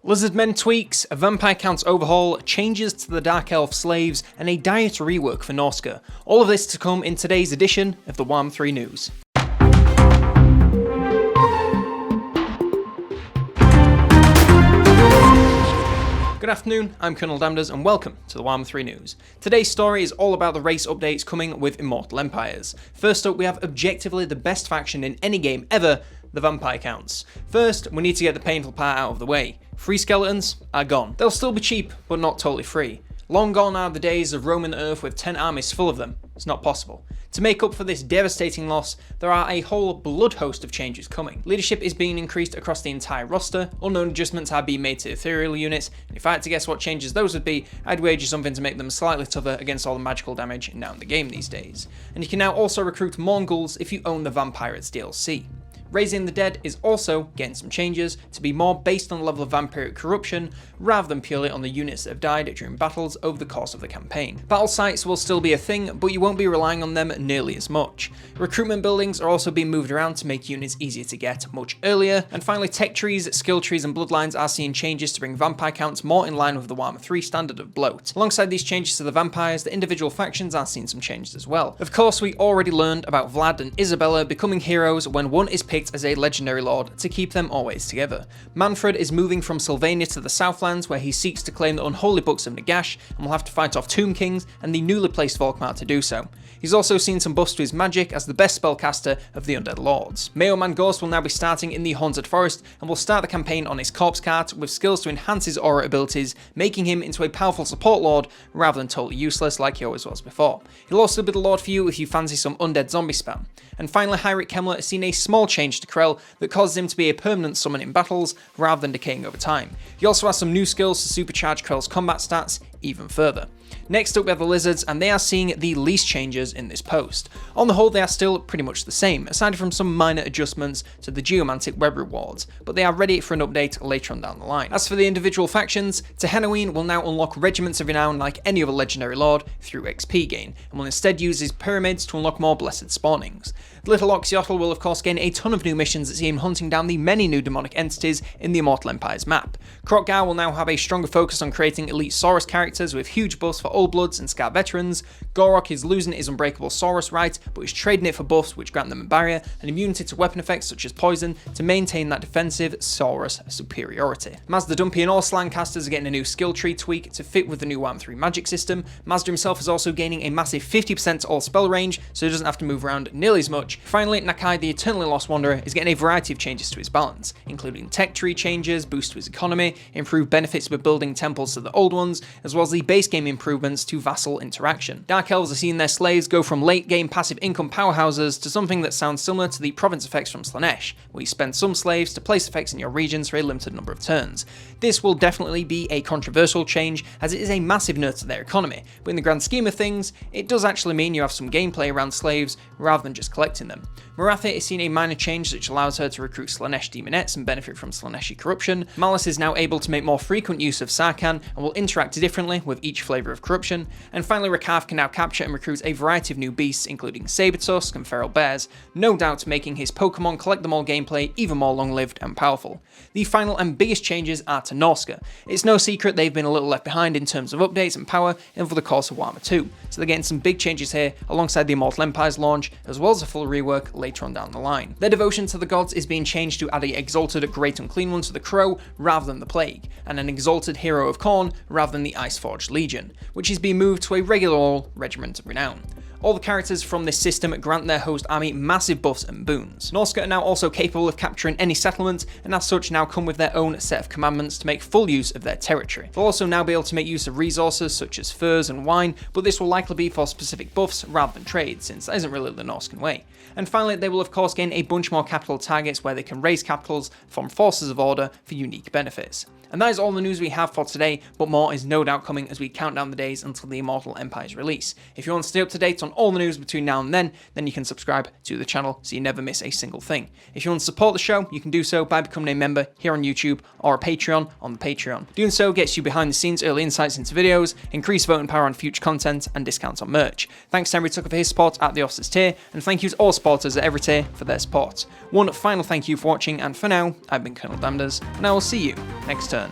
Lizardmen tweaks, a vampire count's overhaul, changes to the Dark Elf slaves, and a diet rework for Norska. All of this to come in today's edition of the Warhammer 3 News. Good afternoon, I'm COLONELDAMNEDERS and welcome to the Warhammer 3 News. Today's story is all about the race updates coming with Immortal Empires. First up, we have objectively the best faction in any game ever, the Vampire Counts. First, we need to get the painful part out of the way. Free skeletons are gone. They'll still be cheap, but not totally free. Long gone are the days of roaming the earth with 10 armies full of them. It's not possible. To make up for this devastating loss, there are a whole blood host of changes coming. Leadership is being increased across the entire roster, unknown adjustments are being made to ethereal units, and if I had to guess what changes those would be, I'd wager something to make them slightly tougher against all the magical damage now in the game these days. And you can now also recruit Mongols if you own the Vampirates DLC. Raising the Dead is also getting some changes to be more based on the level of vampiric corruption rather than purely on the units that have died during battles over the course of the campaign. Battle sites will still be a thing, but you won't be relying on them nearly as much. Recruitment buildings are also being moved around to make units easier to get much earlier, and finally tech trees, skill trees and bloodlines are seeing changes to bring vampire counts more in line with the Warhammer 3 standard of bloat. Alongside these changes to the vampires, the individual factions are seeing some changes as well. Of course, we already learned about Vlad and Isabella becoming heroes when one is picked as a legendary lord to keep them always together. Manfred is moving from Sylvania to the Southlands where he seeks to claim the unholy books of Nagash and will have to fight off Tomb Kings and the newly placed Volkmar to do so. He's also seen some buffs to his magic as the best spellcaster of the Undead Lords. Mayo Man Ghost will now be starting in the Haunted Forest and will start the campaign on his corpse cart with skills to enhance his aura abilities, making him into a powerful support lord rather than totally useless like he always was before. He'll also be the lord for you if you fancy some undead zombie spam. And finally, Heinrich Kemmler has seen a small change to Krell that causes him to be a permanent summon in battles rather than decaying over time. He also has some new skills to supercharge Krell's combat stats even further. Next up we have the Lizards, and they are seeing the least changes in this post. On the whole, they are still pretty much the same, aside from some minor adjustments to the geomantic web rewards, but they are ready for an update later on down the line. As for the individual factions, Tehenoween will now unlock regiments of renown like any other legendary lord through XP gain, and will instead use his pyramids to unlock more blessed spawnings. Little Oxyotl will of course gain a ton of new missions that see him hunting down the many new demonic entities in the Immortal Empires map. Krokgar will now have a stronger focus on creating elite Saurus characters with huge buffs for Old Bloods and Scar veterans. Gorok is losing his unbreakable Saurus right, but is trading it for buffs which grant them a barrier and immunity to weapon effects such as poison to maintain that defensive Saurus superiority. Mazda Dumpy and all Slang casters are getting a new skill tree tweak to fit with the new Warhammer 3 magic system. Mazda himself is also gaining a massive 50% to all spell range, so he doesn't have to move around nearly as much. Finally, Nakai the Eternally Lost Wanderer is getting a variety of changes to his balance, including tech tree changes, boost to his economy, improved benefits with building temples to the old ones, as well as the base game improvements to vassal interaction. Dark Elves are seeing their slaves go from late game passive income powerhouses to something that sounds similar to the province effects from Slaanesh, where you spend some slaves to place effects in your regions for a limited number of turns. This will definitely be a controversial change as it is a massive nerf to their economy, but in the grand scheme of things, it does actually mean you have some gameplay around slaves rather than just collecting them. Maratha is seeing a minor change which allows her to recruit Slaanesh demonettes and benefit from Slaaneshi corruption. Malice is now able to make more frequent use of Sarkhan and will interact differently with each flavour of corruption. And finally, Rakav can now capture and recruit a variety of new beasts including Sabertusk and Feral Bears, no doubt making his Pokemon Collect Them All gameplay even more long-lived and powerful. The final and biggest changes are to Norska. It's no secret they've been a little left behind in terms of updates and power over the course of Warhammer 2, so they're getting some big changes here alongside the Immortal Empires launch, as well as a full rework later on down the line. Their devotion to the gods is being changed to add a exalted Great Unclean One to the Crow rather than the Plague, and an exalted Hero of Khorne rather than the Iceforged Legion, which is being moved to a regular old Regiment of Renown. All the characters from this system grant their host army massive buffs and boons. Norska are now also capable of capturing any settlement, and as such now come with their own set of commandments to make full use of their territory. They'll also now be able to make use of resources such as furs and wine, but this will likely be for specific buffs rather than trade, since that isn't really the Norscan way. And finally, they will of course gain a bunch more capital targets where they can raise capitals from forces of order for unique benefits. And that is all the news we have for today, but more is no doubt coming as we count down the days until the Immortal Empires release. If you want to stay up to date on all the news between now and then you can subscribe to the channel so you never miss a single thing. If you want to support the show, you can do so by becoming a member here on YouTube or a Patreon on the Patreon. Doing so gets you behind the scenes early insights into videos, increased voting power on future content, and discounts on merch. Thanks to every tucker for his support at the Officers tier, and thank you to all supporters at every tier for their support. One final thank you for watching, and for now, I've been COLONELDAMNEDERS, and I will see you next turn.